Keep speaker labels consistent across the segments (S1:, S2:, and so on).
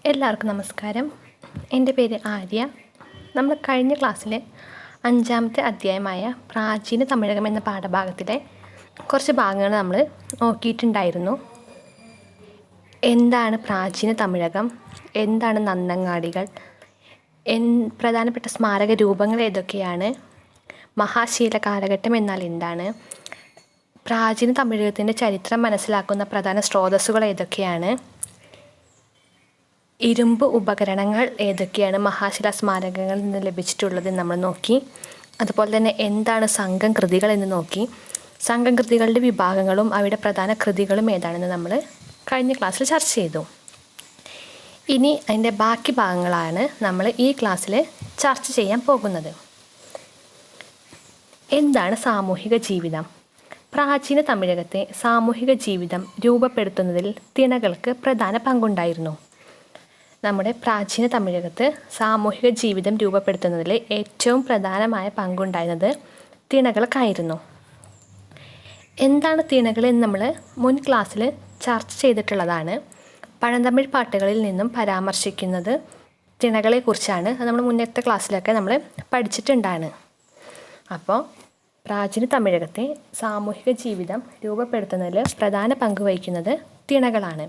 S1: എല്ലാവർക്കും നമസ്കാരം. എൻ്റെ പേര് ആര്യ. നമ്മൾ കഴിഞ്ഞ ക്ലാസ്സിലെ 5-ാമത്തെ അധ്യായമായ പ്രാചീന തമിഴകം എന്ന പാഠഭാഗത്തിലെ കുറച്ച് ഭാഗങ്ങൾ നമ്മൾ നോക്കിയിട്ടുണ്ടായിരുന്നു. എന്താണ് പ്രാചീന തമിഴകം, എന്താണ് നന്നങ്ങാടികൾ, പ്രധാനപ്പെട്ട സ്മാരക രൂപങ്ങൾ ഏതൊക്കെയാണ്, മഹാശീല കാലഘട്ടം എന്നാൽ എന്താണ്, പ്രാചീന തമിഴകത്തിൻ്റെ ചരിത്രം മനസ്സിലാക്കുന്ന പ്രധാന സ്രോതസ്സുകൾ ഏതൊക്കെയാണ്, ഇരുമ്പ് ഉപകരണങ്ങൾ ഏതൊക്കെയാണ് മഹാശിലാ സ്മാരകങ്ങളിൽ നിന്ന് ലഭിച്ചിട്ടുള്ളത് നമ്മൾ നോക്കി. അതുപോലെ തന്നെ എന്താണ് സംഘം കൃതികൾ എന്ന് നോക്കി. സംഘം കൃതികളുടെ വിഭാഗങ്ങളും അവയുടെ പ്രധാന കൃതികളും ഏതാണെന്ന് നമ്മൾ കഴിഞ്ഞ ക്ലാസ്സിൽ ചർച്ച ചെയ്തു. ഇനി അതിൻ്റെ ബാക്കി ഭാഗങ്ങളാണ് നമ്മൾ ഈ ക്ലാസ്സിൽ ചർച്ച ചെയ്യാൻ പോകുന്നത്. എന്താണ് സാമൂഹിക ജീവിതം? പ്രാചീന തമിഴകത്തെ സാമൂഹിക ജീവിതം രൂപപ്പെടുത്തുന്നതിൽ തിണകൾക്ക് പ്രധാന പങ്കുണ്ടായിരുന്നു. നമ്മുടെ പ്രാചീന തമിഴകത്ത് സാമൂഹിക ജീവിതം രൂപപ്പെടുത്തുന്നതിൽ ഏറ്റവും പ്രധാനമായ പങ്കുണ്ടായിരുന്നത് തിണകൾക്കായിരുന്നു. എന്താണ് തിണകൾ എന്ന് നമ്മൾ മുൻ ക്ലാസ്സിൽ ചർച്ച ചെയ്തിട്ടുള്ളതാണ്. പഴന്തമിഴ് പാട്ടുകളിൽ നിന്നും പരാമർശിക്കുന്നത് തിണകളെക്കുറിച്ചാണ്. അത് നമ്മൾ മുന്നത്തെ ക്ലാസ്സിലൊക്കെ നമ്മൾ പഠിച്ചിട്ടുണ്ടാണ്. അപ്പോൾ പ്രാചീന തമിഴകത്തെ സാമൂഹിക ജീവിതം രൂപപ്പെടുത്തുന്നതിൽ പ്രധാന പങ്ക് വഹിക്കുന്നത് തിണകളാണ്.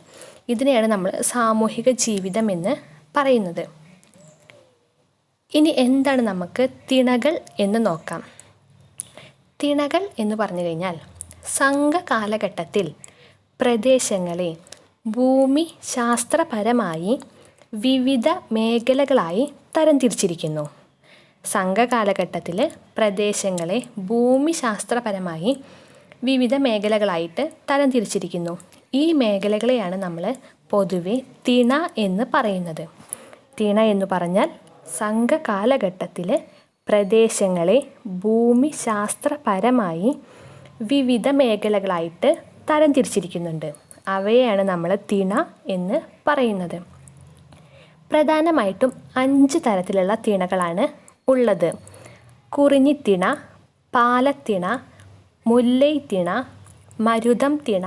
S1: ഇതിനെയാണ് നമ്മൾ സാമൂഹിക ജീവിതം എന്ന് പറയുന്നത്. ഇനി എന്താണ് നമുക്ക് തിണകൾ എന്ന് നോക്കാം. തിണകൾ എന്ന് പറഞ്ഞു കഴിഞ്ഞാൽ സംഘകാലഘട്ടത്തിൽ പ്രദേശങ്ങളെ ഭൂമി ശാസ്ത്രപരമായി വിവിധ മേഖലകളായി തരംതിരിച്ചിരിക്കുന്നു. സംഘകാലഘട്ടത്തിൽ പ്രദേശങ്ങളെ ഭൂമിശാസ്ത്രപരമായി വിവിധ മേഖലകളായിട്ട് തരംതിരിച്ചിരിക്കുന്നു. ഈ മേഖലകളെയാണ് നമ്മൾ പൊതുവെ തിണ എന്ന് പറയുന്നത്. തിണ എന്ന് പറഞ്ഞാൽ സംഘകാലഘട്ടത്തിൽ പ്രദേശങ്ങളെ ഭൂമിശാസ്ത്രപരമായി വിവിധ മേഖലകളായിട്ട് തരംതിരിച്ചിരിക്കുന്നുണ്ട്. അവയെയാണ് നമ്മൾ തിണ എന്ന് പറയുന്നത്. പ്രധാനമായിട്ടും 5 തരത്തിലുള്ള തിണകളാണ് ഉള്ളത്. കുറിഞ്ഞിത്തിണ, പാലത്തിണ, മുല്ലൈത്തിണ, മരുതം തിണ,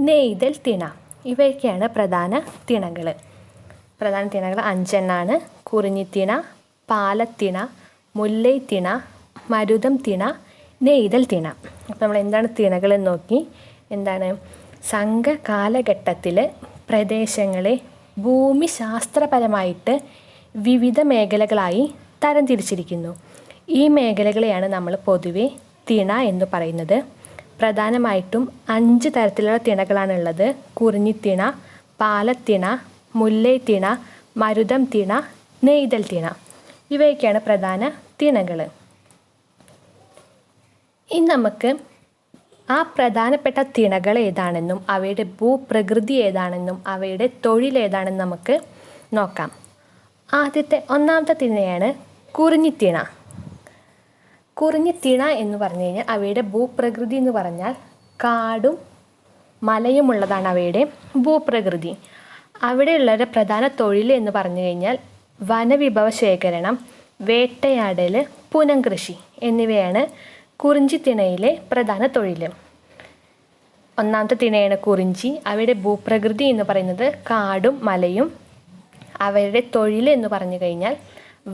S1: നെയ്തൽ തിണ. ഇവയൊക്കെയാണ് പ്രധാന തിണകൾ. പ്രധാന തിണകൾ 5 എണ്ണമാണ്. കുറിഞ്ഞിത്തിണ, പാലത്തിണ, മുല്ലൈത്തിണ, മരുതം തിണ, നെയ്തൽ തിണ. അപ്പോൾ നമ്മൾ എന്താണ് തിണകളെന്ന് നോക്കി. എന്താണ്? സംഘകാലഘട്ടത്തിൽ പ്രദേശങ്ങളെ ഭൂമിശാസ്ത്രപരമായിട്ട് വിവിധ മേഖലകളായി തരംതിരിച്ചിരിക്കുന്നു. ഈ മേഖലകളെയാണ് നമ്മൾ പൊതുവെ തിണ എന്ന് പറയുന്നത്. പ്രധാനമായിട്ടും 5 തരത്തിലുള്ള തിണകളാണുള്ളത്. കുറിഞ്ഞിത്തിണ, പാലത്തിണ, മുല്ലൈത്തിണ, മരുതം തിണ, നെയ്തൽ തിണ. ഇവയൊക്കെയാണ് പ്രധാന തിണകൾ. ഇനി നമുക്ക് ആ പ്രധാനപ്പെട്ട തിണകൾ ഏതാണെന്നും അവയുടെ ഭൂപ്രകൃതി ഏതാണെന്നും അവയുടെ തൊഴിൽ ഏതാണെന്നും നമുക്ക് നോക്കാം. ഒന്നാമത്തെ തിണയാണ് കുറിഞ്ഞിത്തിണ. കുറിഞ്ഞിത്തിണ എന്ന് പറഞ്ഞു കഴിഞ്ഞാൽ അവയുടെ ഭൂപ്രകൃതി എന്ന് പറഞ്ഞാൽ കാടും മലയുമുള്ളതാണ് അവയുടെ ഭൂപ്രകൃതി. അവിടെയുള്ളവരുടെ പ്രധാന തൊഴിൽ എന്ന് പറഞ്ഞു കഴിഞ്ഞാൽ വനവിഭവ ശേഖരണം, വേട്ടയാടൽ, പുനംകൃഷി എന്നിവയാണ് കുറിഞ്ചിത്തിണയിലെ പ്രധാന തൊഴിൽ. ഒന്നാമത്തെ തിണയാണ് കുറിഞ്ചി. അവയുടെ ഭൂപ്രകൃതി എന്ന് പറയുന്നത് കാടും മലയും. അവരുടെ തൊഴിൽ എന്ന് പറഞ്ഞു കഴിഞ്ഞാൽ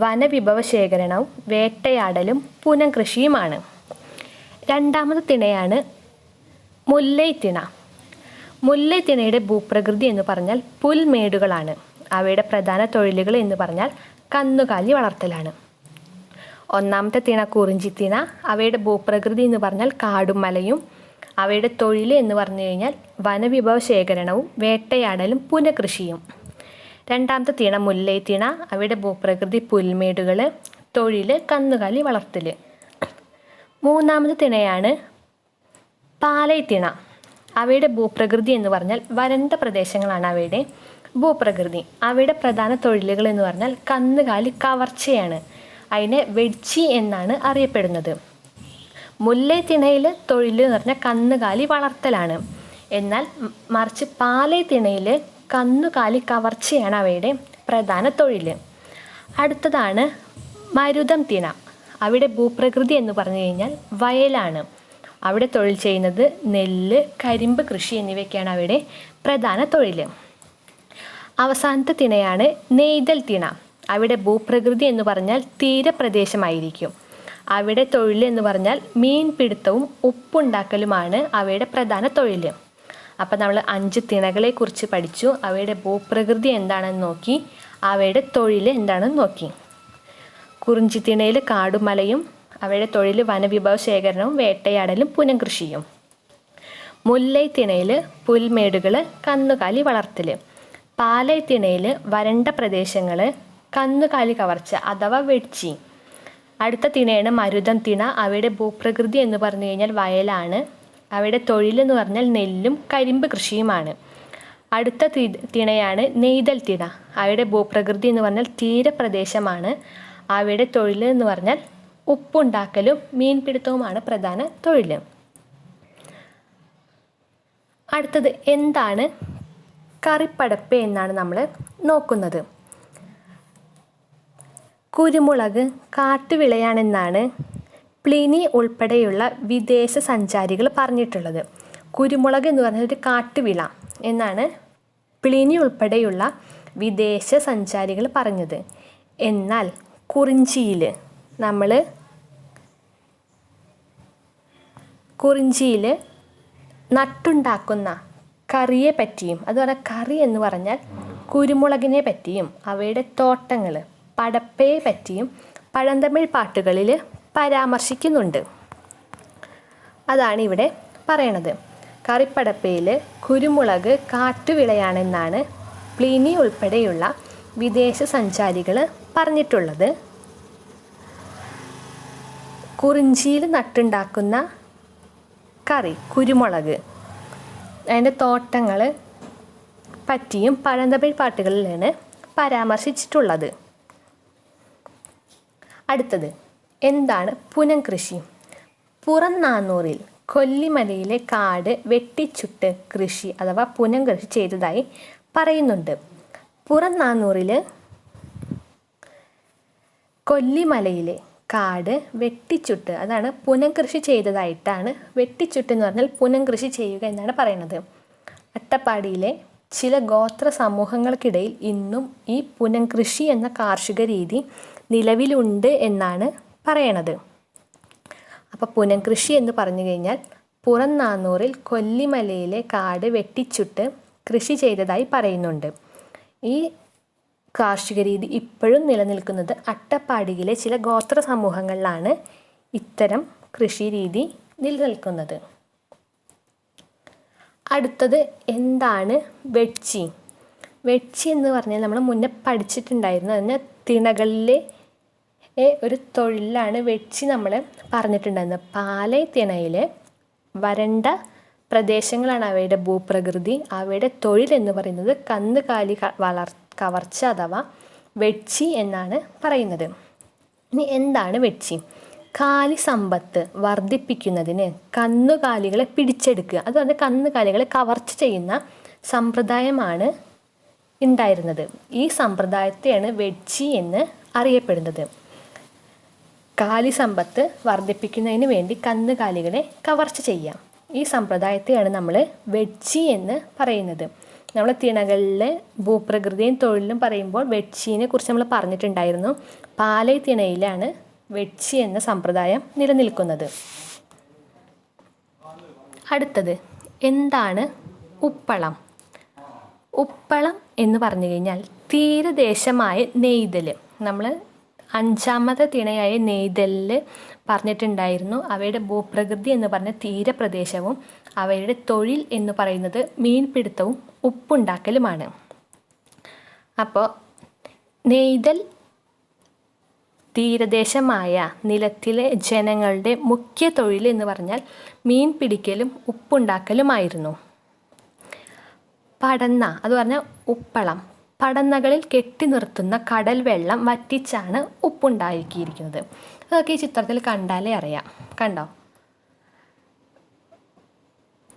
S1: വനവിഭവ ശേഖരണവും വേട്ടയാടലും പുനംകൃഷിയുമാണ്. രണ്ടാമത്തെ തിണയാണ് മുല്ലൈത്തിണ. മുല്ലൈത്തിണയുടെ ഭൂപ്രകൃതി എന്ന് പറഞ്ഞാൽ പുൽമേടുകളാണ്. അവയുടെ പ്രധാന തൊഴിലുകൾ എന്ന് പറഞ്ഞാൽ കന്നുകാലി വളർത്തലാണ്. ഒന്നാമത്തെ തിണ കുറിഞ്ചിത്തിണ. അവയുടെ ഭൂപ്രകൃതി എന്ന് പറഞ്ഞാൽ കാടും മലയും. അവയുടെ തൊഴിൽ എന്ന് പറഞ്ഞു കഴിഞ്ഞാൽ വനവിഭവ ശേഖരണവും വേട്ടയാടലും പുനഃകൃഷിയും. രണ്ടാമത്തെ തിണ മുല്ലൈത്തിണ. അവയുടെ ഭൂപ്രകൃതി പുൽമേടുകൾ, തൊഴിൽ കന്നുകാലി വളർത്തൽ. മൂന്നാമത്തെ തിണയാണ് പാലൈത്തിണ. അവയുടെ ഭൂപ്രകൃതി എന്ന് പറഞ്ഞാൽ വരണ്ട പ്രദേശങ്ങളാണ് അവയുടെ ഭൂപ്രകൃതി. അവയുടെ പ്രധാന തൊഴിലുകൾ എന്ന് പറഞ്ഞാൽ കന്നുകാലി കവർച്ചയാണ്. അതിനെ വെഡ്ച്ചി എന്നാണ് അറിയപ്പെടുന്നത്. മുല്ലൈത്തിണയിൽ തൊഴിൽ എന്ന് പറഞ്ഞാൽ കന്നുകാലി വളർത്തലാണ്. എന്നാൽ മറിച്ച് പാലൈത്തിണയിൽ കന്നുകാലി കവർച്ചയാണ് അവയുടെ പ്രധാന തൊഴിൽ. അടുത്തതാണ് മരുതം തിണ. അവിടെ ഭൂപ്രകൃതി എന്ന് പറഞ്ഞു കഴിഞ്ഞാൽ വയലാണ്. അവിടെ തൊഴിൽ ചെയ്യുന്നത് നെല്ല്, കരിമ്പ് കൃഷി എന്നിവയൊക്കെയാണ് അവിടെ പ്രധാന തൊഴിൽ. അവസാനത്തെ തിണയാണ് നെയ്തൽ തിണ. അവിടെ ഭൂപ്രകൃതി എന്ന് പറഞ്ഞാൽ തീരപ്രദേശമായിരിക്കും. അവിടെ തൊഴിൽ എന്ന് പറഞ്ഞാൽ മീൻപിടുത്തവും ഉപ്പുണ്ടാക്കലുമാണ് അവയുടെ പ്രധാന തൊഴിൽ. അപ്പം നമ്മൾ 5 തിണകളെ കുറിച്ച് പഠിച്ചു. അവയുടെ ഭൂപ്രകൃതി എന്താണെന്ന് നോക്കി, അവയുടെ തൊഴിൽ എന്താണെന്ന് നോക്കി. കുറിഞ്ചി തിണയിൽ കാടുമലയും അവയുടെ തൊഴിൽ വനവിഭവ ശേഖരണവും വേട്ടയാടലും പുനഃകൃഷിയും. മുല്ലൈ തിണയിൽ പുൽമേടുകൾ, കന്നുകാലി വളർത്തൽ. പാലൈ തിണയിൽ വരണ്ട പ്രദേശങ്ങൾ, കന്നുകാലി കവർച്ച അഥവാ വെഡ്ചി. അടുത്ത തിണയാണ് മരുതം തിണ. അവയുടെ ഭൂപ്രകൃതി എന്ന് പറഞ്ഞു കഴിഞ്ഞാൽ വയലാണ്. അവയുടെ തൊഴിലെന്ന് പറഞ്ഞാൽ നെല്ലും കരിമ്പ് കൃഷിയുമാണ്. അടുത്ത തിണയാണ് നെയ്തൽ തിണ. അവയുടെ ഭൂപ്രകൃതി എന്ന് പറഞ്ഞാൽ തീരപ്രദേശമാണ്. അവയുടെ തൊഴിൽ എന്ന് പറഞ്ഞാൽ ഉപ്പുണ്ടാക്കലും മീൻപിടുത്തവുമാണ് പ്രധാന തൊഴിൽ. അടുത്തത് എന്താണ് കറിപ്പടപ്പ് എന്നാണ് നമ്മൾ നോക്കുന്നത്. കുരുമുളക് കാട്ടുവിളയാണെന്നാണ് പ്ലിനി ഉൾപ്പെടെയുള്ള വിദേശ സഞ്ചാരികൾ പറഞ്ഞിട്ടുള്ളത്. കുരുമുളക് എന്ന് പറഞ്ഞാൽ ഒരു കാട്ടുവിള എന്നാണ് പ്ലിനി ഉൾപ്പെടെയുള്ള വിദേശ സഞ്ചാരികൾ പറഞ്ഞത്. എന്നാൽ കുറിഞ്ചിയിൽ നട്ടുണ്ടാക്കുന്ന കറിയെ പറ്റിയും, അതുപോലെ കറി എന്ന് പറഞ്ഞാൽ കുരുമുളകിനെ പറ്റിയും അവയുടെ തോട്ടങ്ങൾ പടപ്പയെ പറ്റിയും പഴന്തമിഴ് പാട്ടുകളിൽ പരാമർശിക്കുന്നുണ്ട്. അതാണ് ഇവിടെ പറയണത്. കറിപ്പടപ്പയിൽ കുരുമുളക് കാട്ടുവിളയാണെന്നാണ് പ്ലിനി ഉൾപ്പെടെയുള്ള വിദേശ സഞ്ചാരികൾ പറഞ്ഞിട്ടുള്ളത്. കുറിഞ്ചിയിൽ നട്ടുണ്ടാക്കുന്ന കറി കുരുമുളക്, അതിൻ്റെ തോട്ടങ്ങൾ പറ്റിയും പഴന്തമിഴ് പാട്ടുകളിലാണ് പരാമർശിച്ചിട്ടുള്ളത്. അടുത്തത് എന്താണ് പുനംകൃഷി? പുറംനാന്നൂറിൽ കൊല്ലിമലയിലെ കാട് വെട്ടിച്ചുട്ട് കൃഷി അഥവാ പുനംകൃഷി ചെയ്തതായി പറയുന്നുണ്ട്. പുറംനാന്നൂറിൽ കൊല്ലിമലയിലെ കാട് വെട്ടിച്ചുട്ട്, അതാണ് പുനംകൃഷി ചെയ്തതായിട്ടാണ്. വെട്ടിച്ചുട്ട് എന്ന് പറഞ്ഞാൽ പുനംകൃഷി ചെയ്യുക എന്നാണ് പറയുന്നത്. അട്ടപ്പാടിയിലെ ചില ഗോത്ര സമൂഹങ്ങൾക്കിടയിൽ ഇന്നും ഈ പുനംകൃഷി എന്ന കാർഷിക രീതി നിലവിലുണ്ട് എന്നാണ് പറയണത്. അപ്പോൾ പുനംകൃഷി എന്ന് പറഞ്ഞു കഴിഞ്ഞാൽ പുറംനാന്നൂറിൽ കൊല്ലിമലയിലെ കാട് വെട്ടിച്ചുട്ട് കൃഷി ചെയ്തതായി പറയുന്നുണ്ട്. ഈ കാർഷിക രീതി ഇപ്പോഴും നിലനിൽക്കുന്നത് അട്ടപ്പാടിയിലെ ചില ഗോത്ര സമൂഹങ്ങളിലാണ് ഇത്തരം കൃഷി രീതി നിലനിൽക്കുന്നത്. അടുത്തത് എന്താണ് വെഡ്ചി? വെഡ്ചി എന്ന് പറഞ്ഞാൽ നമ്മൾ മുന്നേ പഠിച്ചിട്ടുണ്ടായിരുന്നു. അതിന് തിണകളിലെ ഒരു തൊഴിലാണ് വെഡ്ചി നമ്മൾ പറഞ്ഞിട്ടുണ്ടായിരുന്നത്. പാലൈ തിണയിൽ വരണ്ട പ്രദേശങ്ങളാണ് അവയുടെ ഭൂപ്രകൃതി. അവയുടെ തൊഴിൽ എന്ന് പറയുന്നത് കന്നുകാലി കവർച്ച അഥവാ വെഡ്ചി എന്നാണ് പറയുന്നത്. ഇനി എന്താണ് വെഡ്ചി? കാലി സമ്പത്ത് വർദ്ധിപ്പിക്കുന്നതിന് കന്നുകാലികളെ പിടിച്ചെടുക്കുക, അതുകൊണ്ട് കന്നുകാലികളെ കവർച്ച ചെയ്യുന്ന സമ്പ്രദായമാണ് ഉണ്ടായിരുന്നത്. ഈ സമ്പ്രദായത്തെയാണ് വെഡ്ചി എന്ന് അറിയപ്പെടുന്നത്. കാലി സമ്പത്ത് വർദ്ധിപ്പിക്കുന്നതിന് വേണ്ടി കന്നുകാലികളെ കവർച്ച ചെയ്യാം. ഈ സമ്പ്രദായത്തെയാണ് നമ്മൾ വെഡ്ചി എന്ന് പറയുന്നത്. നമ്മൾ തിണകളിലെ ഭൂപ്രകൃതിയും തൊഴിലും പറയുമ്പോൾ വെഡ്ചിനെ കുറിച്ച് നമ്മൾ പറഞ്ഞിട്ടുണ്ടായിരുന്നു. പാലൈ തിണയിലാണ് വെഡ്ചി എന്ന സമ്പ്രദായം നിലനിൽക്കുന്നത്. അടുത്തത് എന്താണ് ഉപ്പളം? ഉപ്പളം എന്ന് പറഞ്ഞു കഴിഞ്ഞാൽ തീരദേശമായ നെയ്തൽ. നമ്മൾ 5ാമത്തെ തിണയായ നെയ്തലിൽ പറഞ്ഞിട്ടുണ്ടായിരുന്നു. അവയുടെ ഭൂപ്രകൃതി എന്ന് പറഞ്ഞ തീരപ്രദേശവും അവയുടെ തൊഴിൽ എന്ന് പറയുന്നത് മീൻപിടുത്തവും ഉപ്പുണ്ടാക്കലുമാണ്. അപ്പോൾ നെയ്തൽ തീരദേശമായ നിലത്തിലെ ജനങ്ങളുടെ മുഖ്യ തൊഴിൽ എന്ന് പറഞ്ഞാൽ മീൻ പിടിക്കലും ഉപ്പുണ്ടാക്കലുമായിരുന്നു. പടന്ന അത് പറഞ്ഞാൽ ഉപ്പളം, പടന്നകളിൽ കെട്ടി നിർത്തുന്ന കടൽ വെള്ളം വറ്റിച്ചാണ് ഉപ്പുണ്ടാക്കിയിരിക്കുന്നത്. അതൊക്കെ ഈ ചിത്രത്തിൽ കണ്ടാലേ അറിയാം. കണ്ടോ?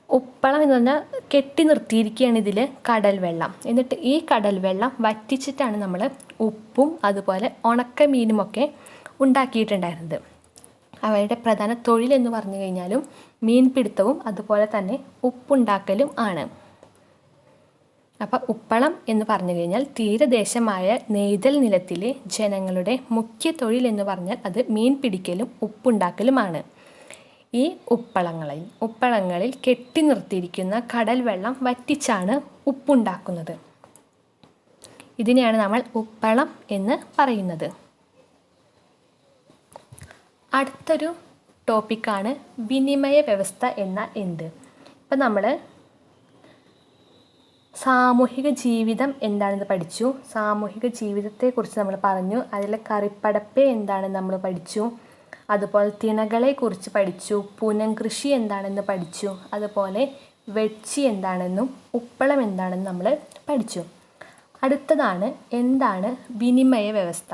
S1: ഉപ്പളം എന്ന് പറഞ്ഞാൽ കെട്ടി നിർത്തിയിരിക്കുകയാണ് ഇതിൽ കടൽ വെള്ളം. എന്നിട്ട് ഈ കടൽ വെള്ളം വറ്റിച്ചിട്ടാണ് നമ്മൾ ഉപ്പും അതുപോലെ ഉണക്കമീനുമൊക്കെ ഉണ്ടാക്കിയിട്ടുണ്ടായിരുന്നത്. അവയുടെ പ്രധാന തൊഴിൽ എന്ന് പറഞ്ഞു കഴിഞ്ഞാലും മീൻപിടുത്തവും അതുപോലെ തന്നെ ഉപ്പുണ്ടാക്കലും ആണ്. അപ്പോൾ ഉപ്പളം എന്ന് പറഞ്ഞു കഴിഞ്ഞാൽ തീരദേശമായ നെയ്തൽ നിലത്തിലെ ജനങ്ങളുടെ മുഖ്യ തൊഴിൽ എന്ന് പറഞ്ഞാൽ അത് മീൻ പിടിക്കലും ഉപ്പുണ്ടാക്കലുമാണ്. ഈ ഉപ്പളങ്ങളിൽ കെട്ടി നിർത്തിയിരിക്കുന്ന കടൽ വെള്ളം വറ്റിച്ചാണ് ഉപ്പുണ്ടാക്കുന്നത്. ഇതിനെയാണ് നമ്മൾ ഉപ്പളം എന്ന് പറയുന്നത്. അടുത്തൊരു ടോപ്പിക്കാണ് വിനിമയ വ്യവസ്ഥ എന്നാൽ എന്ത്. ഇപ്പം നമ്മൾ സാമൂഹിക ജീവിതം എന്താണെന്ന് പഠിച്ചു. സാമൂഹിക ജീവിതത്തെക്കുറിച്ച് നമ്മൾ പറഞ്ഞു. അതിൽ കറിപ്പടപ്പ് എന്താണെന്ന് നമ്മൾ പഠിച്ചു. അതുപോലെ തിണകളെക്കുറിച്ച് പഠിച്ചു. പുനംകൃഷി എന്താണെന്ന് പഠിച്ചു. അതുപോലെ വെച്ചി എന്താണെന്നും ഉപ്പളം എന്താണെന്നും നമ്മൾ പഠിച്ചു. അടുത്തതാണ് എന്താണ് വിനിമയ വ്യവസ്ഥ.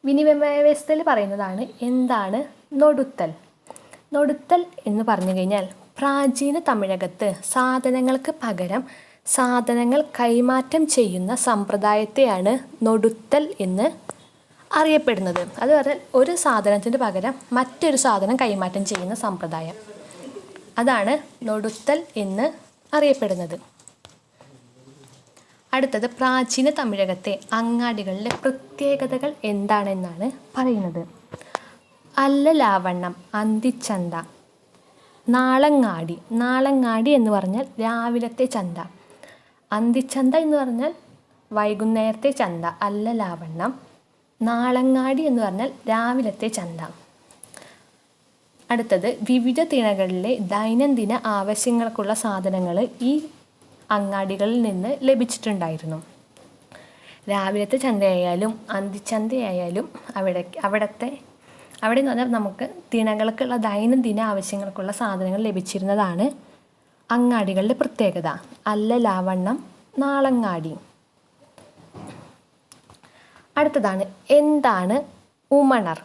S1: വിനിമയ വ്യവസ്ഥയിൽ പറയുന്നതാണ് എന്താണ് നൊടുത്തൽ. നൊടുത്തൽ എന്ന് പറഞ്ഞു കഴിഞ്ഞാൽ പ്രാചീന തമിഴകത്ത് സാധനങ്ങൾക്ക് പകരം സാധനങ്ങൾ കൈമാറ്റം ചെയ്യുന്ന സമ്പ്രദായത്തെയാണ് നൊടുത്തൽ എന്ന് അറിയപ്പെടുന്നത്. അത് പറഞ്ഞാൽ ഒരു സാധനത്തിന് പകരം മറ്റൊരു സാധനം കൈമാറ്റം ചെയ്യുന്ന സമ്പ്രദായം, അതാണ് നൊടുത്തൽ എന്ന് അറിയപ്പെടുന്നത്. അടുത്തത് പ്രാചീന തമിഴകത്തെ അങ്ങാടികളിലെ പ്രത്യേകതകൾ എന്താണെന്നാണ് പറയുന്നത്. അല്ലലാവണ്ണം, അന്തിച്ചന്ത, നാളങ്ങാടി എന്ന് പറഞ്ഞാൽ രാവിലത്തെ ചന്ത, അന്തിച്ചന്ത എന്ന് പറഞ്ഞാൽ വൈകുന്നേരത്തെ ചന്ത, അല്ലലാവണ്ണം. നാളങ്ങാടി എന്ന് പറഞ്ഞാൽ രാവിലത്തെ ചന്ത. അടുത്തത് വിവിധ തിണകളിലെ ദൈനംദിന ആവശ്യങ്ങൾക്കുള്ള സാധനങ്ങൾ ഈ അങ്ങാടികളിൽ നിന്ന് ലഭിച്ചിട്ടുണ്ടായിരുന്നു. രാവിലത്തെ ചന്തയായാലും അന്തിച്ചന്തയായാലും അവിടെ എന്ന് പറഞ്ഞാൽ നമുക്ക് തിണകൾക്കുള്ള ദൈനംദിന ആവശ്യങ്ങൾക്കുള്ള സാധനങ്ങൾ ലഭിച്ചിരുന്നതാണ് അങ്ങാടികളുടെ പ്രത്യേകത. അല്ലലാവണ്ണം, നാളങ്ങാടി. അടുത്തതാണ് എന്താണ് ഉമണർ.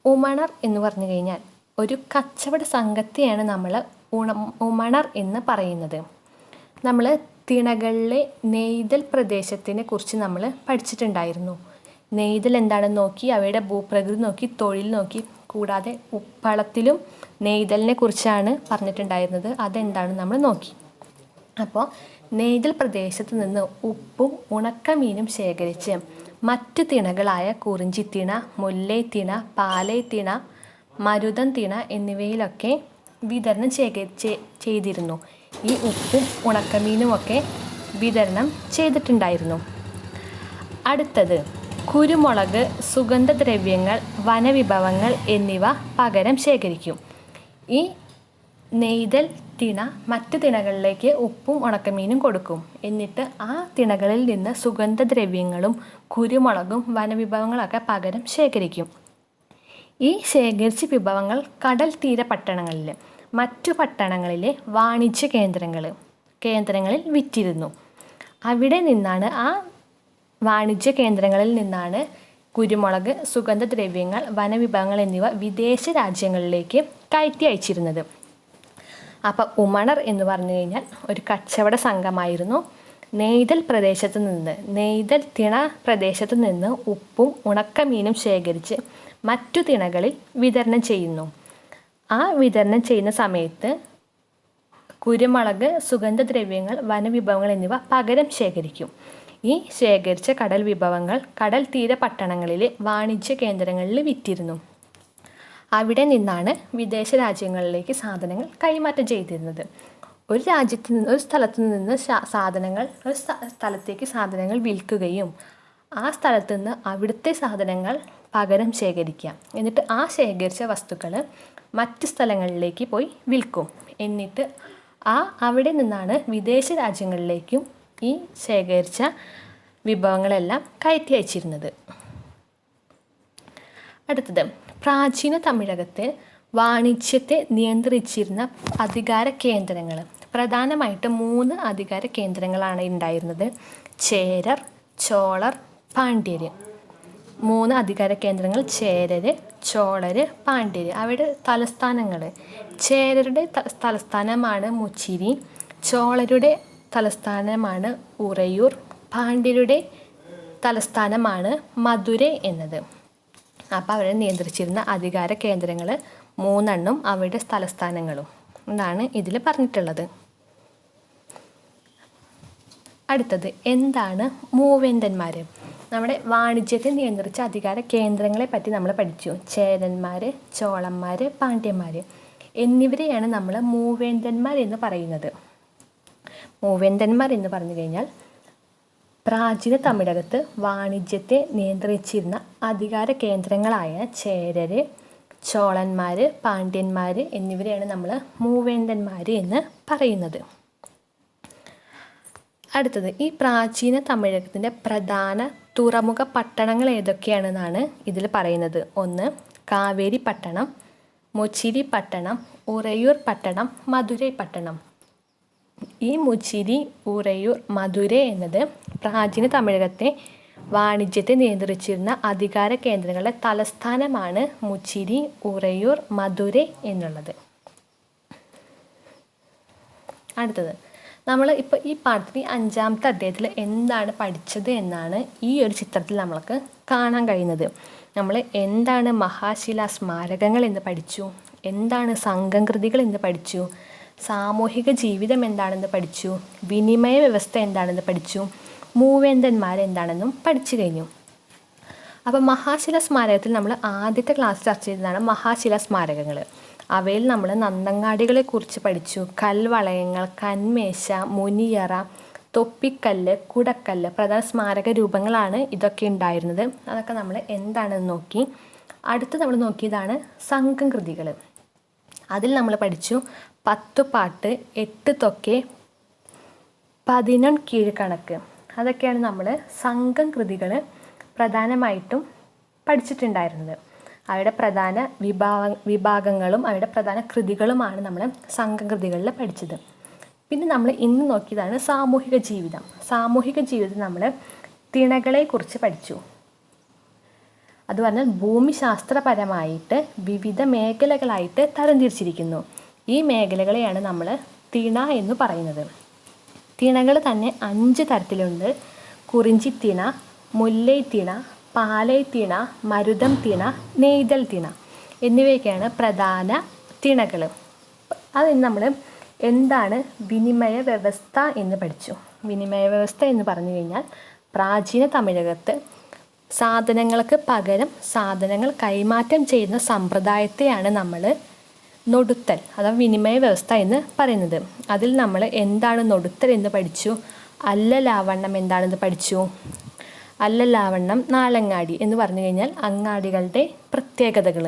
S1: ഉമണർ എന്ന് പറഞ്ഞു കഴിഞ്ഞാൽ ഒരു കച്ചവട സംഘത്തെയാണ് നമ്മൾ ഉമണർ എന്ന് പറയുന്നത്. നമ്മൾ തിണകളിലെ നെയ്തൽ പ്രദേശത്തിനെ കുറിച്ച് നമ്മൾ പഠിച്ചിട്ടുണ്ടായിരുന്നു. നെയ്തൽ എന്താണെന്ന് നോക്കി, അവയുടെ ഭൂപ്രകൃതി നോക്കി, തൊഴിൽ നോക്കി, കൂടാതെ ഉപ്പളത്തിലും നെയ്തലിനെ കുറിച്ചാണ് പറഞ്ഞിട്ടുണ്ടായിരുന്നത്. അതെന്താണെന്ന് നമ്മൾ നോക്കി. അപ്പോൾ നെയ്തൽ പ്രദേശത്ത് നിന്ന് ഉപ്പും ഉണക്കമീനും ശേഖരിച്ച് മറ്റ് തിണകളായ കുറിഞ്ചിത്തിണ, മുല്ലൈത്തിണ, പാലൈത്തിണ, മരുതൻ തിണ എന്നിവയിലൊക്കെ വിതരണം ചെയ്തിരുന്നു. ഈ ഉപ്പും ഉണക്കമീനുമൊക്കെ വിതരണം ചെയ്തിട്ടുണ്ടായിരുന്നു. അടുത്തത് കുരുമുളക്, സുഗന്ധദ്രവ്യങ്ങൾ, വനവിഭവങ്ങൾ എന്നിവ പകരം ശേഖരിക്കും. ഈ നെയ്തൽ തിണ മറ്റ് തിണകളിലേക്ക് ഉപ്പും ഉണക്കമീനും കൊടുക്കും. എന്നിട്ട് ആ തിണകളിൽ നിന്ന് സുഗന്ധദ്രവ്യങ്ങളും കുരുമുളകും വനവിഭവങ്ങളൊക്കെ പകരം ശേഖരിക്കും. ഈ ശേഖരിച്ച വിഭവങ്ങൾ കടൽ തീര പട്ടണങ്ങളിൽ, മറ്റു പട്ടണങ്ങളിലെ വാണിജ്യ കേന്ദ്രങ്ങളിൽ വിറ്റിരുന്നു. അവിടെ നിന്നാണ് വാണിജ്യ കേന്ദ്രങ്ങളിൽ നിന്നാണ് കുരുമുളക്, സുഗന്ധദ്രവ്യങ്ങൾ, വനവിഭവങ്ങൾ എന്നിവ വിദേശ രാജ്യങ്ങളിലേക്ക് കയറ്റി അയച്ചിരുന്നത്. അപ്പോൾ ഉമണർ എന്ന് പറഞ്ഞു കഴിഞ്ഞാൽ ഒരു കച്ചവട സംഘമായിരുന്നു. നെയ്തൽ തിണ പ്രദേശത്ത് നിന്ന് ഉപ്പും ഉണക്കമീനും ശേഖരിച്ച് മറ്റു തിണകളിൽ വിതരണം ചെയ്യുന്നു. ആ വിതരണം ചെയ്യുന്ന സമയത്ത് കുരുമുളക്, സുഗന്ധദ്രവ്യങ്ങൾ, വനവിഭവങ്ങൾ എന്നിവ പകരം ശേഖരിക്കും. ഈ ശേഖരിച്ച കടൽ വിഭവങ്ങൾ കടൽ തീര പട്ടണങ്ങളിലെ വാണിജ്യ കേന്ദ്രങ്ങളിൽ വിറ്റിരുന്നു. അവിടെ നിന്നാണ് വിദേശ രാജ്യങ്ങളിലേക്ക് സാധനങ്ങൾ കൈമാറ്റം ചെയ്തിരുന്നത്. ഒരു സ്ഥലത്തു നിന്ന് സ്ഥലത്തേക്ക് സാധനങ്ങൾ വിൽക്കുകയും ആ സ്ഥലത്തു നിന്ന് അവിടുത്തെ സാധനങ്ങൾ പകരം ശേഖരിക്കാം. എന്നിട്ട് ആ ശേഖരിച്ച വസ്തുക്കൾ മറ്റ് സ്ഥലങ്ങളിലേക്ക് പോയി വിൽക്കും. എന്നിട്ട് അവിടെ നിന്നാണ് വിദേശ രാജ്യങ്ങളിലേക്കും ഈ ശേഖരിച്ച വിഭവങ്ങളെല്ലാം കയറ്റി അയച്ചിരുന്നത്. അടുത്തത് പ്രാചീന തമിഴകത്ത് വാണിജ്യത്തെ നിയന്ത്രിച്ചിരുന്ന അധികാര കേന്ദ്രങ്ങൾ. പ്രധാനമായിട്ട് 3 അധികാര കേന്ദ്രങ്ങളാണ് ഉണ്ടായിരുന്നത്: ചേരർ, ചോളർ, പാണ്ഡ്യര്. 3 അധികാര കേന്ദ്രങ്ങൾ: ചേരര്, ചോളര്, പാണ്ഡ്യര്. അവയുടെ തലസ്ഥാനങ്ങൾ: ചേരരുടെ തലസ്ഥാനമാണ് മുച്ചിരി, ചോളരുടെ തലസ്ഥാനമാണ് ഉറയൂർ, പാണ്ഡ്യരുടെ തലസ്ഥാനമാണ് മധുരൈ എന്നത്. അപ്പോൾ അവരെ നിയന്ത്രിച്ചിരുന്ന അധികാര കേന്ദ്രങ്ങൾ 3 അവയുടെ തലസ്ഥാനങ്ങളും എന്നാണ് ഇതിൽ പറഞ്ഞിട്ടുള്ളത്. അടുത്തത് എന്താണ് മൂവേന്തന്മാർ? നമ്മുടെ വാണിജ്യത്തെ നിയന്ത്രിച്ച അധികാര കേന്ദ്രങ്ങളെ പറ്റി നമ്മൾ പഠിച്ചു. ചേരന്മാർ, ചോളന്മാർ, പാണ്ഡ്യന്മാർ എന്നിവരെയാണ് നമ്മൾ മൂവേന്തന്മാർ എന്ന് പറയുന്നത്. മൂവേന്തന്മാർ എന്ന് പറഞ്ഞു കഴിഞ്ഞാൽ പ്രാചീന തമിഴകത്ത് വാണിജ്യത്തെ നിയന്ത്രിച്ചിരുന്ന അധികാര കേന്ദ്രങ്ങളായ ചേരർ, ചോളന്മാർ, പാണ്ഡ്യന്മാർ എന്നിവരെയാണ് നമ്മൾ മൂവേന്തന്മാർ എന്ന് പറയുന്നത്. അടുത്തത് ഈ പ്രാചീന തമിഴകത്തിൻ്റെ പ്രധാന തുറമുഖ പട്ടണങ്ങൾ ഏതൊക്കെയാണെന്നാണ് ഇതിൽ പറയുന്നത്. 1 കാവേരി പട്ടണം, മുച്ചിരി പട്ടണം, ഉറയൂർ പട്ടണം, മധുരൈ പട്ടണം. ഈ മുച്ചിരി, ഉറയൂർ, മധുരൈ എന്നത് പ്രാചീന തമിഴകത്തെ വാണിജ്യത്തെ നിയന്ത്രിച്ചിരുന്ന അധികാര കേന്ദ്രങ്ങളുടെ തലസ്ഥാനമാണ് മുച്ചിരി, ഉറയൂർ, മധുരൈ എന്നുള്ളത്. അടുത്തത് നമ്മൾ ഇപ്പോൾ ഈ പാഠത്തിൽ 5ാമത്തെ അധ്യായത്തിൽ എന്താണ് പഠിച്ചത് എന്നാണ് ഈ ഒരു ചിത്രത്തിൽ നമ്മൾക്ക് കാണാൻ കഴിയുന്നത്. നമ്മൾ എന്താണ് മഹാശിലാ സ്മാരകങ്ങൾ എന്ന് പഠിച്ചു, എന്താണ് സംഘംകൃതികൾ എന്ന് പഠിച്ചു, സാമൂഹിക ജീവിതം എന്താണെന്ന് പഠിച്ചു, വിനിമയ വ്യവസ്ഥ എന്താണെന്ന് പഠിച്ചു, മൂവേന്തന്മാർ എന്താണെന്നും പഠിച്ചു കഴിഞ്ഞു. അപ്പോൾ മഹാശിലാ സ്മാരകത്തിൽ നമ്മൾ ആദ്യത്തെ ക്ലാസ് ചർച്ച ചെയ്തതാണ് മഹാശിലാ സ്മാരകങ്ങൾ. അവയിൽ നമ്മൾ നന്നങ്ങാടികളെക്കുറിച്ച് പഠിച്ചു. കൽവളയങ്ങൾ, കന്മേശ, മുനിയറ, തൊപ്പിക്കല്ല്, കുടക്കല്ല് പ്രധാന സ്മാരക രൂപങ്ങളാണ് ഇതൊക്കെ ഉണ്ടായിരുന്നത്. അതൊക്കെ നമ്മൾ എന്താണെന്ന് നോക്കി. അടുത്ത് നമ്മൾ നോക്കിയതാണ് സംഘംകൃതികൾ. അതിൽ നമ്മൾ പഠിച്ചു 10 പാട്ട്, 8 തൊക്കെ, 11 കീഴ്ക്കണക്ക്. അതൊക്കെയാണ് നമ്മൾ സംഘംകൃതികൾ പ്രധാനമായിട്ടും പഠിച്ചിട്ടുണ്ടായിരുന്നത്. അവയുടെ പ്രധാന വിഭാഗങ്ങളും അവയുടെ പ്രധാന കൃതികളുമാണ് നമ്മൾ സംഘംകൃതികളിൽ പഠിച്ചത്. പിന്നെ നമ്മൾ ഇന്ന് നോക്കിയതാണ് സാമൂഹിക ജീവിതം. സാമൂഹിക ജീവിതം നമ്മൾ തിണകളെക്കുറിച്ച് പഠിച്ചു. അത് പറഞ്ഞാൽ ഭൂമിശാസ്ത്രപരമായിട്ട് വിവിധ മേഖലകളായിട്ട് തരംതിരിച്ചിരിക്കുന്നു. ഈ മേഖലകളെയാണ് നമ്മൾ തിണ എന്ന് പറയുന്നത്. തിണകൾ തന്നെ 5 തരത്തിലുണ്ട്. കുറിഞ്ചിത്തിണ, മുല്ലൈത്തിണ, പാലൈത്തിണ, മരുതം തിണ, നെയ്തൽ തിണ എന്നിവയൊക്കെയാണ് പ്രധാന തിണകൾ. അത് നമ്മൾ എന്താണ് വിനിമയ വ്യവസ്ഥ എന്ന് പഠിച്ചു. വിനിമയ വ്യവസ്ഥ എന്ന് പറഞ്ഞു കഴിഞ്ഞാൽ പ്രാചീന തമിഴകത്ത് സാധനങ്ങൾക്ക് പകരം സാധനങ്ങൾ കൈമാറ്റം ചെയ്യുന്ന സമ്പ്രദായത്തെയാണ് നമ്മൾ നൊടുത്തൽ അഥവാ വിനിമയ വ്യവസ്ഥ എന്ന് പറയുന്നത്. അതിൽ നമ്മൾ എന്താണ് നൊടുത്തൽ എന്ന് പഠിച്ചു. അല്ലലാവണ്ണം എന്താണെന്ന് പഠിച്ചു. അല്ലലാവണ്ണം, നാലങ്ങാടി എന്ന് പറഞ്ഞു കഴിഞ്ഞാൽ അങ്ങാടികളുടെ പ്രത്യേകതകൾ.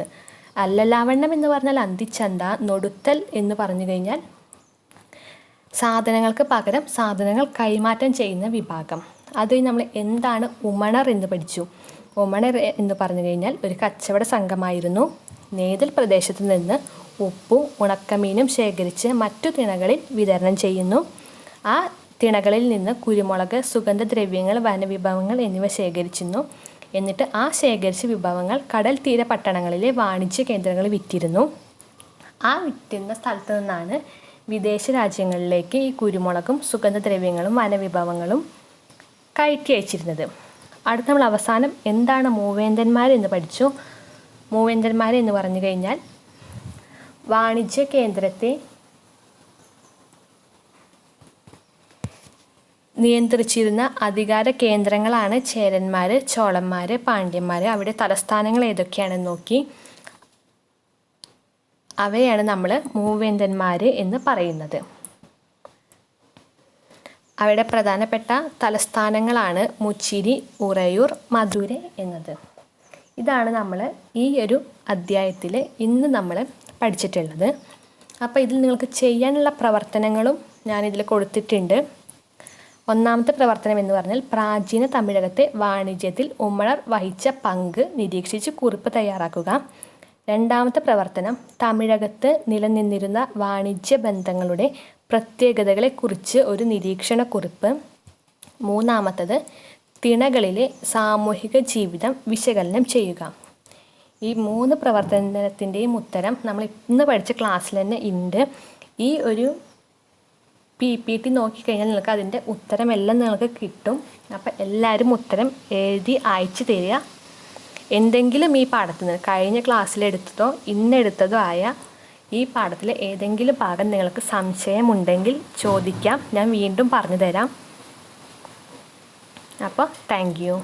S1: അല്ലലാവണ്ണം എന്ന് പറഞ്ഞാൽ അന്തിച്ചന്ത, നൊടുത്തൽ എന്ന് പറഞ്ഞു കഴിഞ്ഞാൽ സാധനങ്ങൾക്ക് പകരം സാധനങ്ങൾ കൈമാറ്റം ചെയ്യുന്ന വിഭാഗം. അത് നമ്മൾ എന്താണ് ഉമണർ എന്ന് പഠിച്ചു. ഉമണർ എന്ന് പറഞ്ഞു കഴിഞ്ഞാൽ ഒരു കച്ചവട സംഘമായിരുന്നു. നെയ്തൽ പ്രദേശത്ത് നിന്ന് ഉപ്പും ഉണക്കമീനും ശേഖരിച്ച് മറ്റു തിണകളിൽ വിതരണം ചെയ്യുന്നു. ആ തിണകളിൽ നിന്ന് കുരുമുളക്, സുഗന്ധദ്രവ്യങ്ങൾ, വനവിഭവങ്ങൾ എന്നിവ ശേഖരിച്ചിരുന്നു. എന്നിട്ട് ആ ശേഖരിച്ച വിഭവങ്ങൾ കടൽ തീര പട്ടണങ്ങളിലെ വാണിജ്യ കേന്ദ്രങ്ങളിൽ വിറ്റിരുന്നു. ആ വിറ്റിരുന്ന സ്ഥലത്തു നിന്നാണ് വിദേശ രാജ്യങ്ങളിലേക്ക് ഈ കുരുമുളകും സുഗന്ധദ്രവ്യങ്ങളും വനവിഭവങ്ങളും കയറ്റി അയച്ചിരുന്നത്. അടുത്ത നമ്മൾ അവസാനം എന്താണ് മൂവേന്തന്മാർ എന്ന് പഠിച്ചു. മൂവേന്തന്മാർ എന്ന് പറഞ്ഞു കഴിഞ്ഞാൽ വാണിജ്യ കേന്ദ്രത്തെ നിയന്ത്രിച്ചിരുന്ന അധികാര കേന്ദ്രങ്ങളാണ് ചേരന്മാർ, ചോളന്മാർ, പാണ്ഡ്യന്മാർ. അവിടെ തലസ്ഥാനങ്ങൾ ഏതൊക്കെയാണെന്ന് നോക്കി. അവയാണ് നമ്മൾ മൂവേന്തന്മാർ എന്ന് പറയുന്നത്. അവയുടെ പ്രധാനപ്പെട്ട തലസ്ഥാനങ്ങളാണ് മുച്ചിരി, ഉറയൂർ, മധുരൈ എന്നത്. ഇതാണ് നമ്മൾ ഈ ഒരു അധ്യായത്തിൽ ഇന്ന് നമ്മൾ പഠിച്ചിട്ടുള്ളത്. അപ്പോൾ ഇതിൽ നിങ്ങൾക്ക് ചെയ്യാനുള്ള പ്രവർത്തനങ്ങളും ഞാനിതിൽ കൊടുത്തിട്ടുണ്ട്. ഒന്നാമത്തെ പ്രവർത്തനം എന്ന് പറഞ്ഞാൽ പ്രാചീന തമിഴകത്തെ വാണിജ്യത്തിൽ ഉമണർ വഹിച്ച പങ്ക് നിരീക്ഷിച്ച് കുറിപ്പ് തയ്യാറാക്കുക. രണ്ടാമത്തെ പ്രവർത്തനം തമിഴകത്ത് നിലനിന്നിരുന്ന വാണിജ്യ ബന്ധങ്ങളുടെ പ്രത്യേകതകളെക്കുറിച്ച് ഒരു നിരീക്ഷണ കുറിപ്പ്. മൂന്നാമത്തത് തിണകളിലെ സാമൂഹിക ജീവിതം വിശകലനം ചെയ്യുക. ഈ 3 പ്രവർത്തനത്തിൻ്റെയും ഉത്തരം നമ്മൾ ഇന്ന് പഠിച്ച ക്ലാസ്സിൽ തന്നെ ഉണ്ട്. ഈ ഒരു PPT നോക്കിക്കഴിഞ്ഞാൽ നിങ്ങൾക്ക് അതിൻ്റെ ഉത്തരമെല്ലാം നിങ്ങൾക്ക് കിട്ടും. അപ്പം എല്ലാവരും ഉത്തരം എഴുതി അയച്ചു തരിക. എന്തെങ്കിലും ഈ പാഠത്തിൽ നിന്ന് കഴിഞ്ഞ ക്ലാസ്സിലെടുത്തതോ ഇന്നെടുത്തതോ ആയ ഈ പാഠത്തിലെ ഏതെങ്കിലും ഭാഗം നിങ്ങൾക്ക് സംശയമുണ്ടെങ്കിൽ ചോദിക്കാം. ഞാൻ വീണ്ടും പറഞ്ഞു തരാം. അപ്പോൾ താങ്ക് യു.